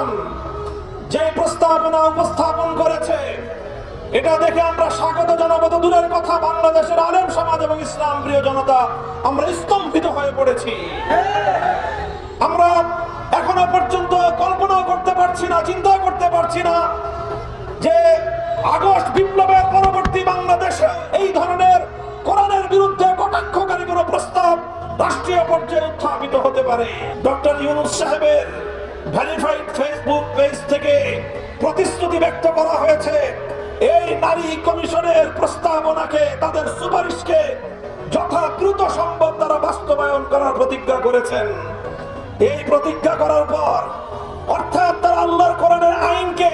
প্রধান যে প্রস্তাবনা উপস্থাপন করেছে, এটা দেখে আমরা স্বাগত জানাবো তো দূরের কথা, বাংলাদেশের আলেম সমাজ এবং ইসলাম প্রিয় জনতা আমরা স্তম্ভিত হয়ে পড়েছি। আমরা এখনো পর্যন্ত কল্পনা করতে পারছি না, চিন্তা করতে পারছি না যে আগস্ট বিপ্লবের পরবর্তী বাংলাদেশে এই ধরনের কোরআনের বিরুদ্ধে কটাক্ষকারী কোনো প্রস্তাব রাষ্ট্রীয় পর্যায়ে উত্থাপিত হতে পারে। ডক্টর ইউনূস সাহেবের ভেরিফাইড ফেসবুক পেজ থেকে প্রতিশ্রুতি ব্যক্ত করা হয়েছে এই নারী কমিশনের প্রস্তাবনাকে, তাদের সুপারিশকে যথা দ্রুত সম্ভব তারা বাস্তবায়ন করার প্রতিজ্ঞা করেছেন। এই প্রতিজ্ঞা করার পর অর্থাৎ তারা আল্লাহর কোরআনের আইনকে,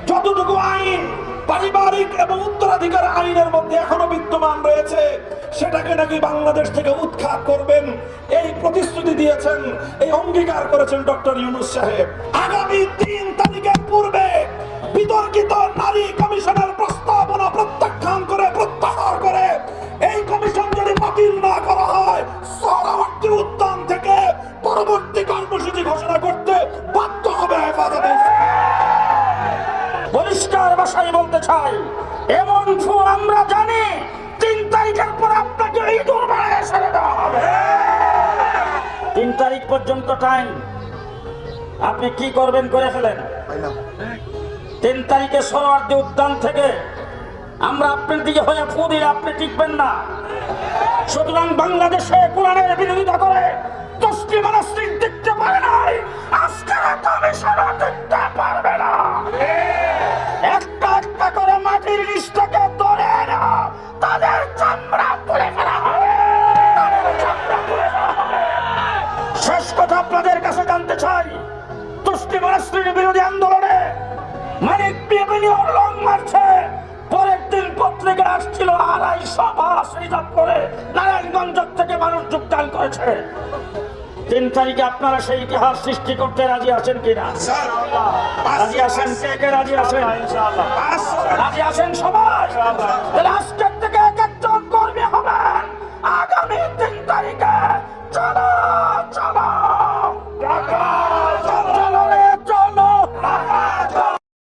যতটুকু আইন পারিবারিক এবং উত্তরাধিকার আইনের মধ্যে এখনো বিদ্যমান রয়েছে, সেটাকে নাকি বাংলাদেশ থেকে উৎখাত করবেন, এই প্রতিশ্রুতি দিয়েছেন, এই অঙ্গীকার করেছেন ডক্টর ইউনূস সাহেব। আগামী 3 তারিখের পূর্বে বিতর্কিত নারী কমিশনের প্রস্তাবনা প্রত্যাখ্যান করে, প্রত্যাহার করে এই কমিশন যদি বাতিল না করা হয়, সোহরাওয়ার্দী উদ্যান থেকে পরবর্তী কর্মসূচি ঘোষণা করতে বাধ্য হবে হেফাজতে ইসলাম। পরিষ্কার ভাষায় বলতে চাই, এমন ফু আমরা জানি 3 তারিখের পর আপনাকে ইঁদুর মারা ছেড়ে দেওয়া হবে। 3 তারিখ পর্যন্ত টাইম, আপনি কি করবেন করে ফেলেন। 3 তারিখে সোহরাওয়ার্দী উদ্যান থেকে আমরা আপনার দিকে হয়ে ফু দিলে আপনি টিকবেন না। সুতরাং বাংলাদেশে কোরআনের বিরোধিতা করে তসলিমা নাসরিন টিকতে পারে নাই, আজকের কমিশনও টিকতে পারবে না। একটা একটা করে মাটির নিচ থেকে ধরে না তাদের চামড়া তুলে ফেলা হবে, শেষ কথা আপনাদের কাছে জানতে চাই, তসলিমা নাসরিন বিরোধী আন্দোলনে মানিক বিএনপির লং মারছে, পরের দিন পত্রিকা আসছিল 250 বাস রিজার্ভ করে নারায়ণগঞ্জ থেকে মানুষ যোগদান করেছে। 3 তারিখে আপনারা সেই ইতিহাস সৃষ্টি করতে রাজি আছেন কিনা? রাজি আছেন? কে কে রাজি আছেন? রাজি আছেন সবাই? তাহলে আজকে